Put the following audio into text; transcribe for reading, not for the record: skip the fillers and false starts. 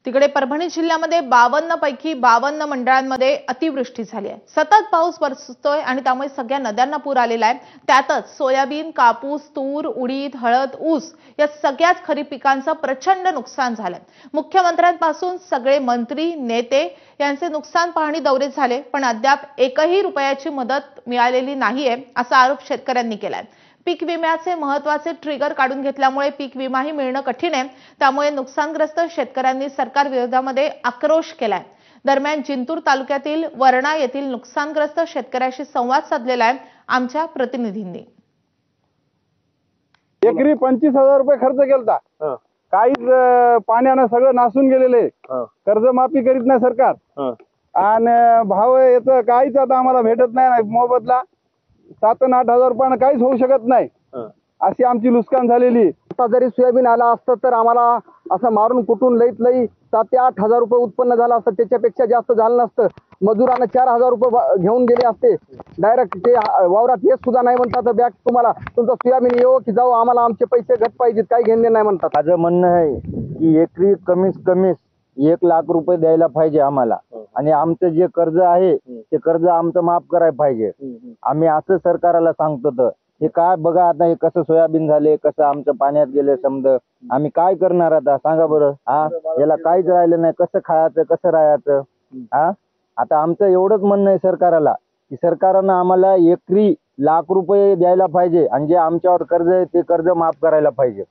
तिकडे परभणी जिल्ह्यामध्ये 52 पैकी 52 मंडळांमध्ये अतिवृष्टी झाली आहे। सतत पाऊस बरसतोय आणि त्यामुळे सगळ्या नद्यांना पूर आलेला आहे। त्यातच सोयाबीन, कापूस, तूर, उडीद, हळद, ऊस या सगळ्याच खरीप पिकांचं प्रचंड नुकसान झालंय। मुख्यमंत्र्यांपासून सगळे मंत्री, नेते यांचे नुकसान पाहणी दौरे झाले, पण अद्याप एकही रुपयाची मदत मिळालेली नाहीये असा आरोप शेतकऱ्यांनी केलाय। पीक विम्याचे महत्त्वाचे ट्रिगर काढून घेतल्यामुळे पीक विमाही मिळणं कठीण आहे। त्यामुळे नुकसानग्रस्त शेतकऱ्यांनी सरकार विरोधामध्ये आक्रोश केलाय। दरम्यान जिंतूर तालुक्यातील वरणा येथील नुकसानग्रस्त शेतकऱ्याशी संवाद साधलेला आहे आमच्या प्रतिनिधींनी। एकरी 25,000 रुपये खर्च केलता। काहीच पाण्यानं सगळं नासून गेलेले। कर्जमाफी करीत नाही सरकार आणि भाव याचं काहीच आता आम्हाला भेटत नाही। मोबदला 7 आणि 8,000 रुपयानं काहीच होऊ शकत नाही अशी आमची नुकसान झालेली। आता जरी सोयाबीन आला असतं तर आम्हाला असं मारून कुटून लईत लई 7 ते 8,000 रुपये उत्पन्न झालं असतं। त्याच्यापेक्षा जास्त झालं नसतं। मजुरांना 4,000 रुपये घेऊन गेले असते। डायरेक्ट ते वावरात येत सुद्धा नाही म्हणतात बॅग तुम्हाला तुमचं सोयाबीन येऊ की जाऊ आम्हाला आमचे पैसे घट पाहिजेत काही घेणे नाही म्हणतात। माझं म्हणणं आहे की एकरी कमीत कमी 1 लाख रुपये द्यायला पाहिजे आम्हाला आणि आमचं जे कर्ज आहे ते कर्ज आमचं माफ करायला पाहिजे। आम्ही असं सरकारला सांगतो तर हे काय बघा आता हे कसं सोयाबीन झाले कसं आमचं पाण्यात गेले समज आम्ही काय करणार आता सांगा बरं। याला काहीच राहिलं नाही कसं खायचं कसं राहायचं। आता आमचं एवढंच म्हणणं आहे सरकारला की सरकारनं आम्हाला एकरी 1 लाख रुपये द्यायला पाहिजे आणि जे आमच्यावर कर्ज आहे ते कर्ज माफ करायला पाहिजे।